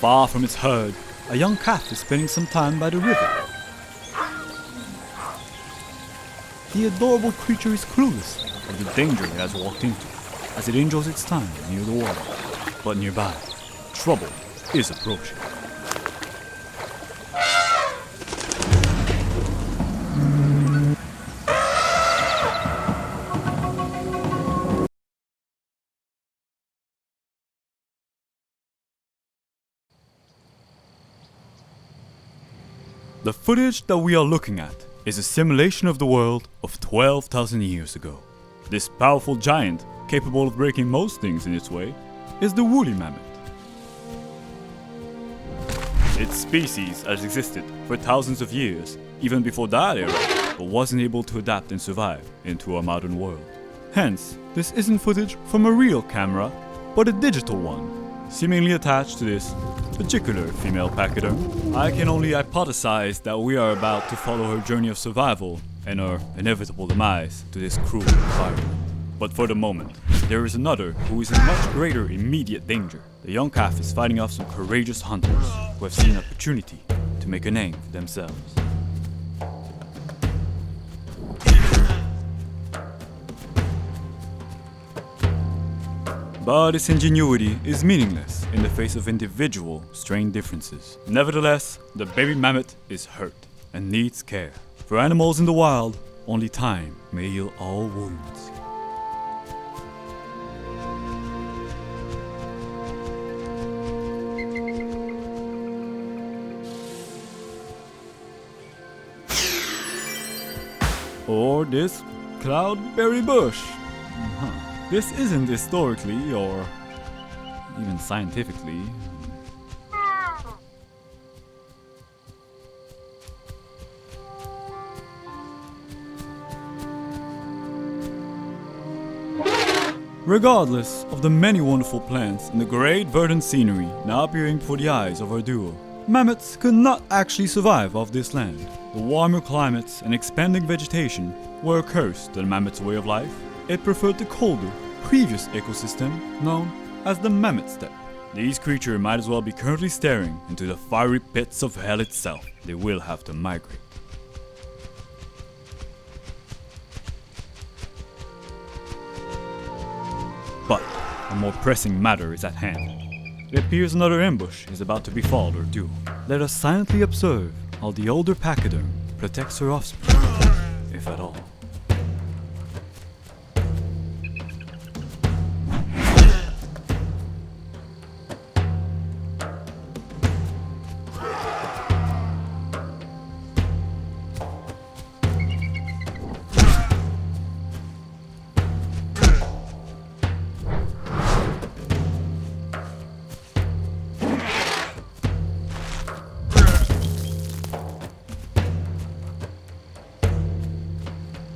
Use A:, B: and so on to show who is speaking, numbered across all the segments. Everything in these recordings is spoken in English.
A: Far from its herd, a young calf is spending some time by the river. The adorable creature is clueless of the danger it has walked into, as it enjoys its time near the water. But nearby, trouble is approaching. The footage that we are looking at is a simulation of the world of 12,000 years ago. This powerful giant, capable of breaking most things in its way, is the woolly mammoth. Its species has existed for thousands of years, even before that era, but wasn't able to adapt and survive into our modern world. Hence, this isn't footage from a real camera, but a digital one, seemingly attached to this particular female pachyderm. I can only hypothesize that we are about to follow her journey of survival and her inevitable demise to this cruel environment. But for the moment, there is another who is in much greater immediate danger. The young calf is fighting off some courageous hunters who have seen an opportunity to make a name for themselves. But its ingenuity is meaningless in the face of individual strain differences. Nevertheless, the baby mammoth is hurt and needs care. For animals in the wild, only time may heal all wounds. Or this cloudberry bush. This isn't historically or even scientifically. Regardless of the many wonderful plants and the great verdant scenery now appearing before the eyes of our duo, mammoths could not actually survive off this land. The warmer climates and expanding vegetation were a curse to the mammoth's way of life. It preferred the colder, previous ecosystem known as the mammoth steppe. These creatures might as well be currently staring into the fiery pits of hell itself. They will have to migrate. But a more pressing matter is at hand. It appears another ambush is about to befall our duo. Let us silently observe how the older pachyderm protects her offspring, if at all.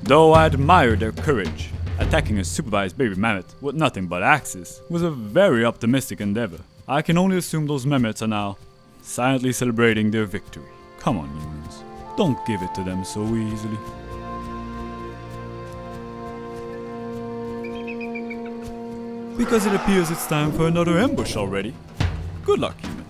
A: Though I admire their courage, attacking a supervised baby mammoth with nothing but axes was a very optimistic endeavor. I can only assume those mammoths are now silently celebrating their victory. Come on, humans, don't give it to them so easily. Because it appears it's time for another ambush already. Good luck, humans.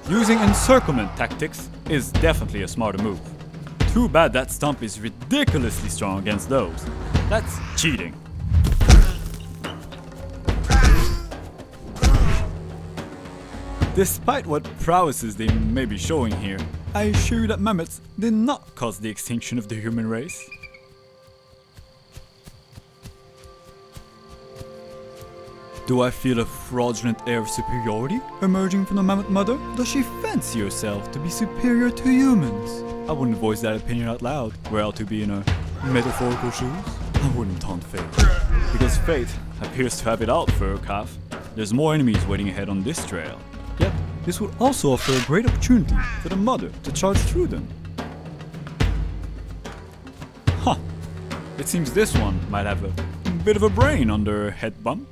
A: Using encirclement tactics is definitely a smarter move. Too bad that stump is ridiculously strong against those. That's cheating. Despite what prowesses they may be showing here, I assure you that mammoths did not cause the extinction of the human race. Do I feel a fraudulent air of superiority emerging from the mammoth mother? Does she fancy herself to be superior to humans? I wouldn't voice that opinion out loud, were I to be in her metaphorical shoes. I wouldn't taunt fate, because fate appears to have it out for her calf. There's more enemies waiting ahead on this trail. Yet, this would also offer a great opportunity for the mother to charge through them. Huh. It seems this one might have a bit of a brain under her head bump.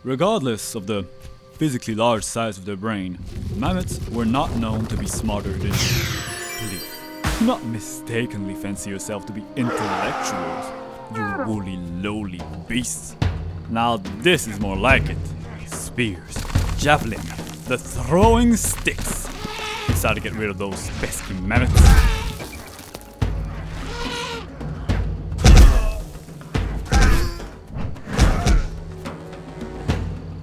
A: Regardless of the physically large size of their brain, mammoths were not known to be smarter than you. Please, do not mistakenly fancy yourself to be intellectuals. You woolly, lowly beasts. Now this is more like it. Spears, javelin, the throwing sticks. Decided to get rid of those pesky mammoths.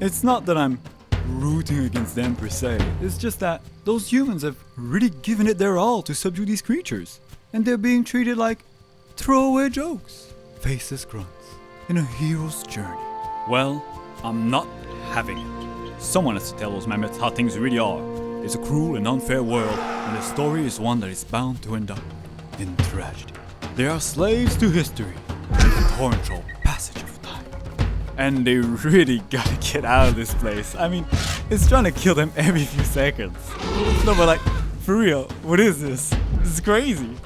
A: It's not that I'm rooting against them per se, it's just that those humans have really given it their all to subdue these creatures, and they're being treated like throwaway jokes, faceless grunts, in a hero's journey. Well, I'm not having it. Someone has to tell those mammoths how things really are. It's a cruel and unfair world, and the story is one that is bound to end up in tragedy. They are slaves to history, and the torrential passage of time. And they really gotta get out of this place. I mean, it's trying to kill them every few seconds. No, but like, for real, what is this? This is crazy.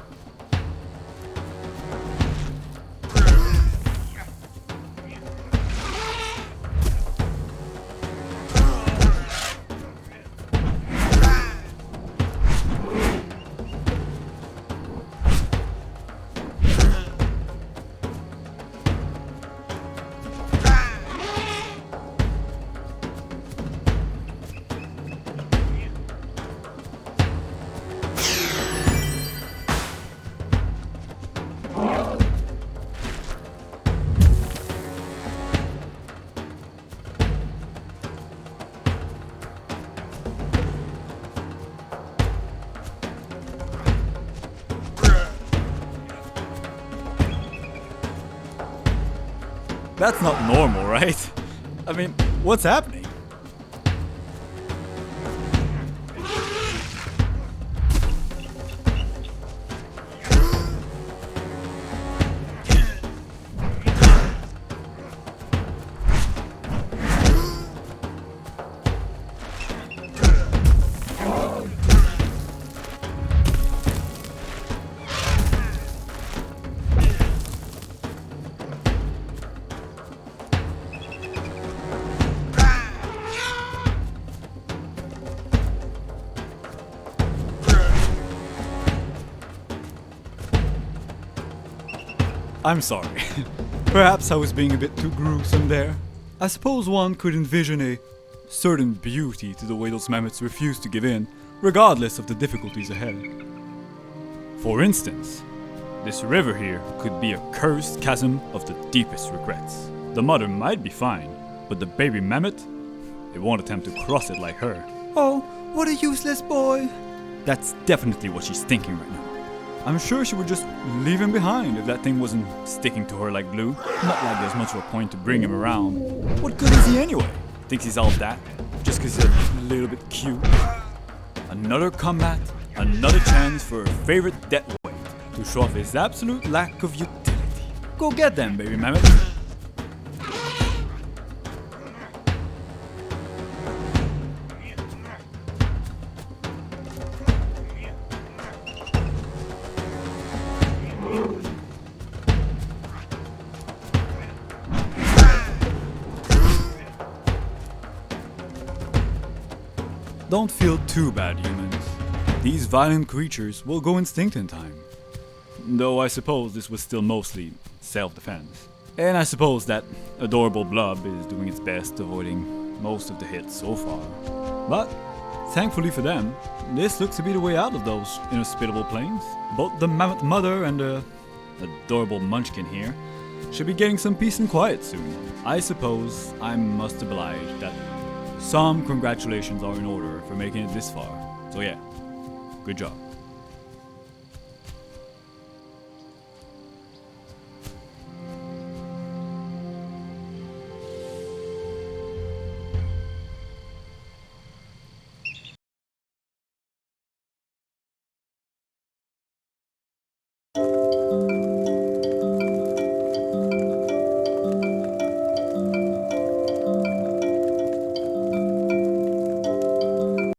A: That's not normal, right? I mean, what's happening? I'm sorry. Perhaps I was being a bit too gruesome there. I suppose one could envision a certain beauty to the way those mammoths refuse to give in, regardless of the difficulties ahead. For instance, this river here could be a cursed chasm of the deepest regrets. The mother might be fine, but the baby mammoth, it won't attempt to cross it like her. Oh, what a useless boy! That's definitely what she's thinking right now. I'm sure she would just leave him behind if that thing wasn't sticking to her like glue. Not like there's much of a point to bring him around. What good is he anyway? Thinks he's all that, just cause he's a little bit cute. Another combat, another chance for her favorite death weight to show off his absolute lack of utility. Go get them, baby mammoth. Don't feel too bad, humans. These violent creatures will go extinct in time. Though I suppose this was still mostly self-defense. And I suppose that adorable blob is doing its best, avoiding most of the hits so far. But, thankfully for them, this looks to be the way out of those inhospitable plains. Both the mammoth mother and the adorable munchkin here should be getting some peace and quiet soon. I suppose I must oblige that some congratulations are in order for making it this far. So yeah, good job.